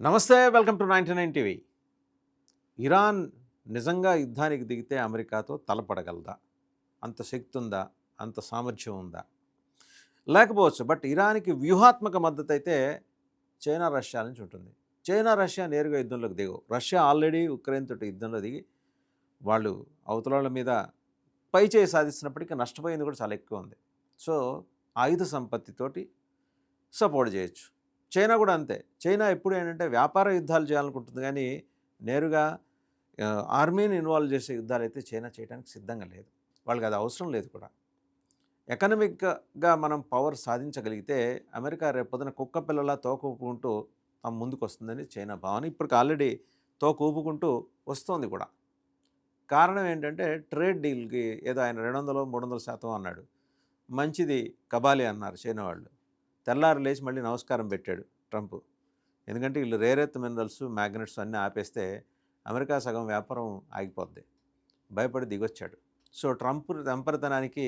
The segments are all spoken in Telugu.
నమస్తే, వెల్కమ్ టు 99 టీవీ. ఇరాన్ నిజంగా యుద్ధానికి దిగితే అమెరికాతో తలపడగలదా? అంత శక్తి ఉందా? అంత సామర్థ్యం ఉందా? లేకపోవచ్చు. బట్ ఇరాన్కి వ్యూహాత్మక మద్దతు అయితే చైనా, రష్యా నుంచి ఉంటుంది. చైనా, రష్యా నేరుగా యుద్ధంలోకి దిగవు. రష్యా ఆల్రెడీ ఉక్రెయిన్ తోటి యుద్ధంలో దిగి వాళ్ళు అవతల మీద పై చేయి సాధిస్తున్నప్పటికీ నష్టపోయింది కూడా చాలా ఎక్కువ ఉంది. సో ఆయుధ సంపత్తితోటి సపోర్ట్ చేయొచ్చు. చైనా కూడా అంతే. చైనా ఎప్పుడు ఏంటంటే వ్యాపార యుద్ధాలు చేయాలనుకుంటుంది కానీ నేరుగా ఆర్మీని ఇన్వాల్వ్ చేసే యుద్ధాలైతే చైనా చేయడానికి సిద్ధంగా లేదు. వాళ్ళకి అది అవసరం లేదు కూడా. ఎకనామిక్గా మనం పవర్ సాధించగలిగితే అమెరికా రేపొద్దున కుక్క పిల్లలా తోక ఊపుకుంటూ ముందుకు వస్తుందని చైనా భావన. ఇప్పటికి ఆల్రెడీ తోక ఊపుకుంటూ వస్తోంది కూడా. కారణం ఏంటంటే ట్రేడ్ డీల్కి ఏదో ఆయన 200, 300% అన్నాడు. మంచిది కబాలి అన్నారు చైనా వాళ్ళు. తెల్లారి లేచి మళ్ళీ నమస్కారం పెట్టాడు ట్రంప్. ఎందుకంటే వీళ్ళు రేర్ ఎర్త్ మినరల్స్, మ్యాగ్నెట్స్ అన్నీ ఆపేస్తే అమెరికా సగం వ్యాపారం ఆగిపోద్ది. భయపడి దిగొచ్చాడు. సో ట్రంప్ తెంపరితనానికి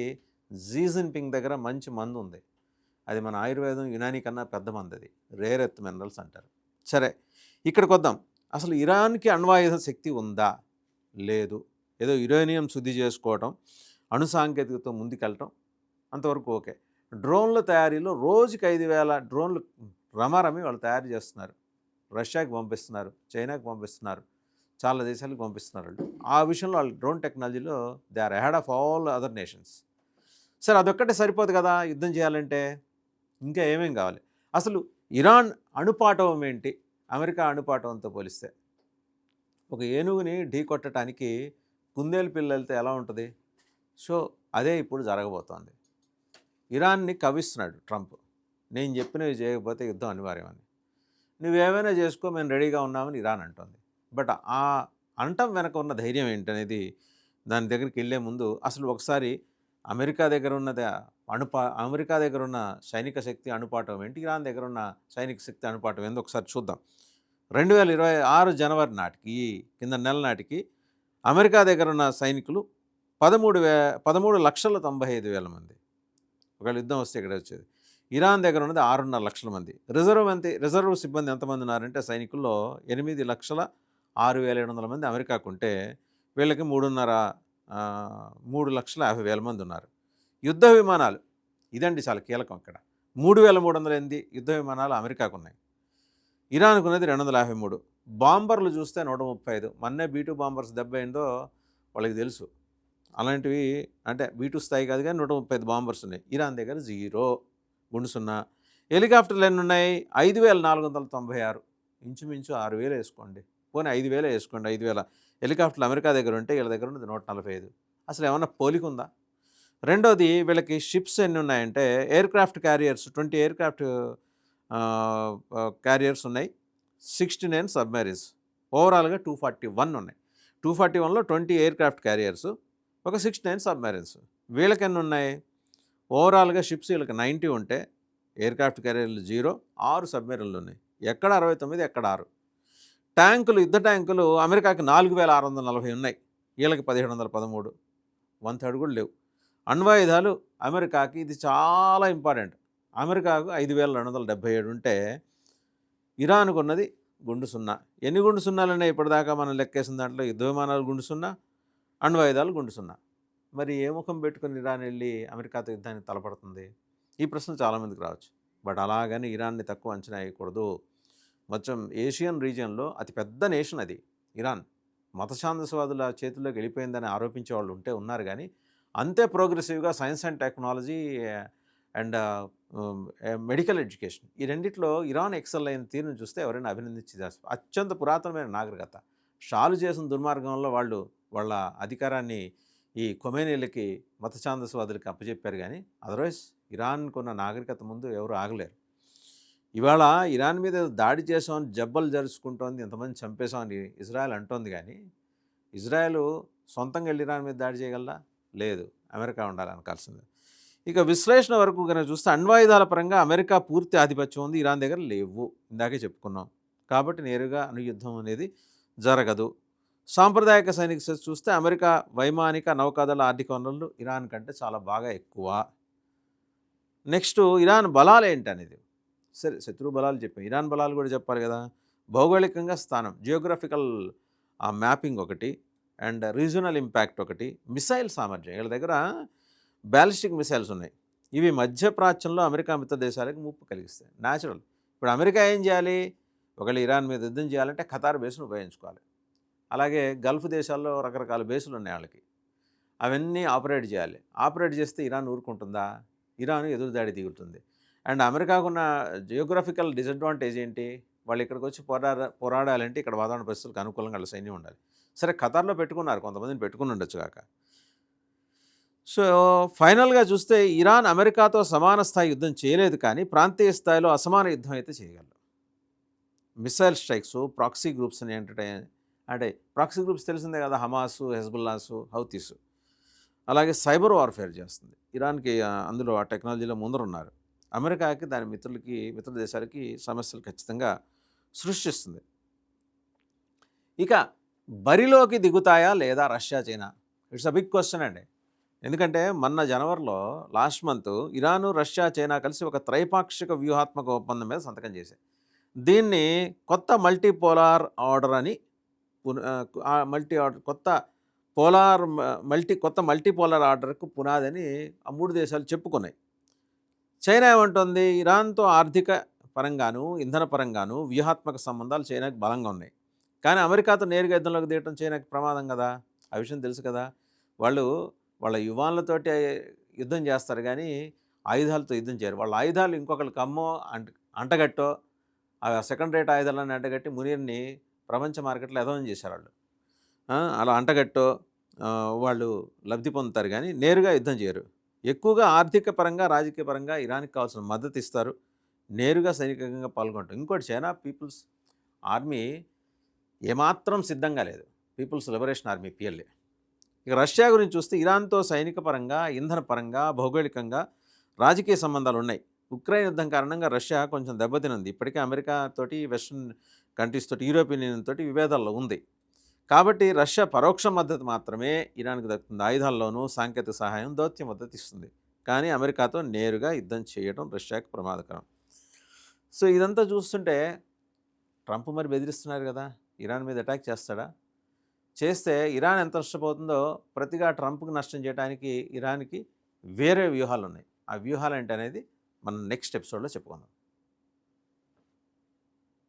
జీ జిన్పింగ్ దగ్గర మంచి మందు ఉంది. అది మన ఆయుర్వేదం, యునాని కన్నా పెద్ద మందు అది. రేర్ ఎర్త్ మినరల్స్ అంటారు. సరే, ఇక్కడికి వద్దాం. అసలు ఇరాన్కి అణ్వాయుధ శక్తి ఉందా? లేదు. ఏదో యురేనియం శుద్ధి చేసుకోవటం, అణు సాంకేతికతో ముందుకెళ్ళటం అంతవరకు ఓకే. డ్రోన్ల తయారీలో రోజుకి 5,000 డ్రోన్లు రమారమి వాళ్ళు తయారు చేస్తున్నారు. రష్యాకి పంపిస్తున్నారు, చైనాకి పంపిస్తున్నారు, చాలా దేశాలకు పంపిస్తున్నారు వాళ్ళు. ఆ విషయంలో వాళ్ళు డ్రోన్ టెక్నాలజీలో they are ahead of all other nations. సరే, అదొక్కటే సరిపోదు కదా యుద్ధం చేయాలంటే. ఇంకా ఏమేం కావాలి? అసలు ఇరాన్ అణుపాటవం ఏంటి అమెరికా అణుపాటవంతో పోలిస్తే? ఒక ఏనుగుని ఢీ కొట్టడానికి కుందేలు పిల్లలతో ఎలా ఉంటుంది? సో అదే ఇప్పుడు జరగబోతోంది. ఇరాన్ని కవిస్తున్నాడు ట్రంప్. నేను చెప్పినవి చేయకపోతే యుద్ధం అనివార్యమని. నువ్వేమైనా చేసుకో, మేము రెడీగా ఉన్నామని ఇరాన్ అంటోంది. బట్ ఆ అంటం వెనక ఉన్న ధైర్యం ఏంటనేది, దాని దగ్గరికి వెళ్ళే ముందు అసలు ఒకసారి అమెరికా దగ్గర ఉన్నది అమెరికా దగ్గర ఉన్న సైనిక శక్తి అణుపాటం ఏంటి, ఇరాన్ దగ్గర ఉన్న సైనిక శక్తి అణుపాటం ఏందో ఒకసారి చూద్దాం. 2026 జనవరి నాటికి, ఈ కింద నెల నాటికి అమెరికా దగ్గర ఉన్న సైనికులు 13,95,000 మంది. ఒకవేళ యుద్ధం వస్తే ఇక్కడ వచ్చేది. ఇరాన్ దగ్గర ఉన్నది 6.5 లక్షల మంది. రిజర్వ్ సిబ్బంది ఎంతమంది ఉన్నారంటే సైనికుల్లో 8,06,700 మంది అమెరికాకు ఉంటే, వీళ్ళకి 3,50,000 మంది ఉన్నారు. యుద్ధ విమానాలు, ఇదండి చాలా కీలకం ఇక్కడ. 3,308 యుద్ధ విమానాలు అమెరికాకు ఉన్నాయి. ఇరాన్కు ఉన్నది 253. బాంబర్లు చూస్తే 135. మొన్నే B-2 బాంబర్స్ దెబ్బ అయిందో వాళ్ళకి తెలుసు. అలాంటివి అంటే B-2 స్థాయి కాదు కానీ 135 బాంబర్స్ ఉన్నాయి. ఇరాన్ దగ్గర 0, గుండు 0. హెలికాప్టర్లు ఎన్ని ఉన్నాయి? 5,496. ఇంచుమించు 6,000 వేసుకోండి, పోనీ 5,000 వేసుకోండి. 5,000 హెలికాప్టర్లు అమెరికా దగ్గర ఉంటే వీళ్ళ దగ్గర ఉన్నది 145. అసలు ఏమన్నా పోలిక ఉందా? రెండోది, వీళ్ళకి షిప్స్ ఎన్ని ఉన్నాయంటే ఎయిర్క్రాఫ్ట్ క్యారియర్స్ 20 ఎయిర్క్రాఫ్ట్ క్యారియర్స్ ఉన్నాయి, 69 సబ్మెరీన్స్. ఓవరాల్గా 241 ఉన్నాయి. 241లో 20 ఎయిర్క్రాఫ్ట్ క్యారియర్స్, ఒక 69 సబ్మెరీన్స్. వీళ్ళకి ఎన్ని ఉన్నాయి? ఓవరాల్గా షిప్స్ వీళ్ళకి 90 ఉంటే ఎయిర్క్రాఫ్ట్ క్యారియర్లు 0, 6 సబ్మెరీన్లు ఉన్నాయి. ఎక్కడ 69, ఎక్కడ 6. ట్యాంకులు, యుద్ధ ట్యాంకులు అమెరికాకి 4,640 ఉన్నాయి, వీళ్ళకి 1,713. 1/3 కూడా లేవు. అణ్వాయుధాలు అమెరికాకి, ఇది చాలా ఇంపార్టెంట్, అమెరికాకు 5,277 ఉంటే ఇరాన్కు ఉన్నది గుండు 0. ఎన్ని గుండు 0లున్నాయి ఇప్పటిదాకా మనం లెక్కేసిన దాంట్లో? యుద్ధ విమానాలు గుండు 0, అణ్వాయుధాలు గుండు 0. మరి ఏ ముఖం పెట్టుకుని ఇరాన్ వెళ్ళి అమెరికాతో యుద్ధానికి తలపడుతుంది? ఈ ప్రశ్న చాలామందికి రావచ్చు. బట్ అలాగని ఇరాన్ని తక్కువ అంచనా వేయకూడదు. మొత్తం ఏషియన్ రీజియన్లో అతిపెద్ద నేషన్ అది ఇరాన్. మతఛాందసవాదుల చేతుల్లోకి వెళ్ళిపోయిందని ఆరోపించే వాళ్ళు ఉన్నారు కానీ అంతే ప్రోగ్రెసివ్గా science and technology and medical education, ఈ రెండిట్లో ఇరాన్ ఎక్సెల్ అయిన తీరును చూస్తే ఎవరైనా అభినందించి చేస్తారు. అత్యంత పురాతనమైన నాగరికత. షాలు చేసిన దుర్మార్గంలో వాళ్ళు వాళ్ళ అధికారాన్ని ఈ ఖొమేనీలకి, మతఛాందసవాదులకి అప్పచెప్పారు కానీ అదర్వైజ్ ఇరాన్కున్న నాగరికత ముందు ఎవరు ఆగలేరు. ఇవాళ ఇరాన్ మీద దాడి చేసామని జబ్బలు జరుచుకుంటోంది, ఎంతమంది చంపేసామని ఇజ్రాయెల్ అంటోంది కానీ ఇజ్రాయెల్ సొంతంగా వెళ్ళి ఇరాన్ మీద దాడి చేయగలరా? లేదు, అమెరికా ఉండాలనుకాల్సిందే. ఇక విశ్లేషణ వరకు కనుక చూస్తే అణ్వాయుధాల పరంగా అమెరికా పూర్తి ఆధిపత్యం ఉంది, ఇరాన్ దగ్గర లేవు, ఇందాకే చెప్పుకున్నాం. కాబట్టి నేరుగా అణుయుద్ధం అనేది జరగదు. సాంప్రదాయక సైనిక శక్తి చూస్తే అమెరికా వైమానిక, నౌకాదళ, ఆర్థిక వనరులు ఇరాన్ కంటే చాలా బాగా ఎక్కువ. నెక్స్ట్, ఇరాన్ బలాలు ఏంటనేది. సరే, శత్రు బలాలు చెప్పాం, ఇరాన్ బలాలు కూడా చెప్పాలి కదా. భౌగోళికంగా స్థానం, జియోగ్రఫికల్ మ్యాపింగ్ ఒకటి, అండ్ రీజనల్ ఇంపాక్ట్ ఒకటి, మిసైల్ సామర్థ్యం. వీళ్ళ దగ్గర బ్యాలిస్టిక్ మిసైల్స్ ఉన్నాయి. ఇవి మధ్యప్రాచ్యంలో అమెరికా మిత్ర దేశాలకు ముప్పు కలిగిస్తాయి. న్యాచురల్. ఇప్పుడు అమెరికా ఏం చేయాలి? ఒకవేళ ఇరాన్ మీద యుద్ధం చేయాలంటే ఖతార్ బేస్ను ఉపయోగించుకోవాలి. అలాగే గల్ఫ్ దేశాల్లో రకరకాల బేసులు ఉన్నాయి వాళ్ళకి. అవన్నీ ఆపరేట్ చేయాలి. ఆపరేట్ చేస్తే ఇరాన్ ఊరుకుంటుందా? ఇరాన్ ఎదురుదాడి దిగుతుంది. అండ్ అమెరికాకున్న జియోగ్రఫికల్ డిసడ్వాంటేజ్ ఏంటి? వాళ్ళు ఇక్కడికి వచ్చి పోరాడాలంటే ఇక్కడ వాతావరణ పరిస్థితులకు అనుకూలంగా వాళ్ళ సైన్యం ఉండాలి. సరే, ఖతార్లో పెట్టుకున్నారు, కొంతమందిని పెట్టుకుని ఉండొచ్చు కాక. సో ఫైనల్గా చూస్తే ఇరాన్ అమెరికాతో సమాన స్థాయి యుద్ధం చేయలేదు, కానీ ప్రాంతీయ స్థాయిలో అసమాన యుద్ధం అయితే చేయగలరు. మిసైల్ స్ట్రైక్స్, ప్రాక్సీ గ్రూప్స్ అని అంటే ప్రాక్సీ గ్రూప్స్ తెలిసిందే కదా, హమాసు, హెజ్బుల్లాసు, హౌతీసు. అలాగే సైబర్ వార్ఫేర్ చేస్తుంది. ఇరాన్కి అందులో ఆ టెక్నాలజీలో ముందరున్నారు. అమెరికాకి, దాని మిత్ర దేశాలకి సమస్యలు ఖచ్చితంగా సృష్టిస్తుంది. ఇక బరిలోకి దిగుతాయా లేదా Russia, China? It's a big question అండి. ఎందుకంటే మొన్న జనవరిలో last month Iran, Russia, China కలిసి ఒక త్రైపాక్షిక వ్యూహాత్మక ఒప్పందం మీద సంతకం చేశాయి. దీన్ని కొత్త మల్టీపోలార్ ఆర్డర్ అని కొత్త మల్టీపోలార్ ఆర్డర్కు పునాదని ఆ మూడు దేశాలు చెప్పుకున్నాయి. చైనా ఏమంటుంది? ఇరాన్తో ఆర్థిక పరంగాను, ఇంధన పరంగాను వ్యూహాత్మక సంబంధాలు చైనాకి బలంగా ఉన్నాయి. కానీ అమెరికాతో నేరుగా యుద్ధంలోకి దిగటం చైనాకి ప్రమాదం కదా. ఆ విషయం తెలుసు కదా. వాళ్ళు వాళ్ళ యువాన్లతోటి యుద్ధం చేస్తారు, కానీ ఆయుధాలతో యుద్ధం చేయరు. వాళ్ళ ఆయుధాలు ఇంకొకరికి అమ్మో అంటగట్టో, ఆ సెకండ్ రేట్ ఆయుధాలను అంటగట్టి మునీర్ని ప్రపంచ మార్కెట్లో ఎదవం చేశారు వాళ్ళు. అలా అంటగట్టో వాళ్ళు లబ్ధి పొందుతారు, కానీ నేరుగా యుద్ధం చేయరు. ఎక్కువగా ఆర్థిక పరంగా, రాజకీయ పరంగా ఇరాన్కి కావాల్సిన మద్దతు ఇస్తారు, నేరుగా సైనికంగా పాల్గొంటారు. ఇంకోటి, చైనా పీపుల్స్ ఆర్మీ ఏమాత్రం సిద్ధంగా లేదు, పీపుల్స్ లిబరేషన్ ఆర్మీ, పిఎల్ఏ. ఇక రష్యా గురించి చూస్తే ఇరాన్తో సైనిక పరంగా, ఇంధన పరంగా, భౌగోళికంగా, రాజకీయ సంబంధాలు ఉన్నాయి. ఉక్రెయిన్ యుద్ధం కారణంగా రష్యా కొంచెం దెబ్బతినుంది. ఇప్పటికే అమెరికా తోటి, వెస్ట్రన్ కంట్రీస్ తోటి, యూరోపియన్ యూనియన్ తోటి విభేదాల్లో ఉంది. కాబట్టి రష్యా పరోక్ష మద్దతు మాత్రమే ఇరాన్కి దక్కుతుంది. ఆయుధాల్లోనూ, సాంకేతిక సహాయం, దౌత్య మద్దతు ఇస్తుంది. కానీ అమెరికాతో నేరుగా యుద్ధం చేయడం రష్యాకు ప్రమాదకరం. సో ఇదంతా చూస్తుంటే ట్రంప్ మరి బెదిరిస్తున్నారు కదా, ఇరాన్ మీద అటాక్ చేస్తాడా? చేస్తే ఇరాన్ ఎంత నష్టపోతుందో, ప్రతిగా ట్రంప్కి నష్టం చేయడానికి ఇరాన్కి వేరే వ్యూహాలు ఉన్నాయి. ఆ వ్యూహాలు ఏంటి అనేది మనం నెక్స్ట్ ఎపిసోడ్లో చెప్పుకుందాం.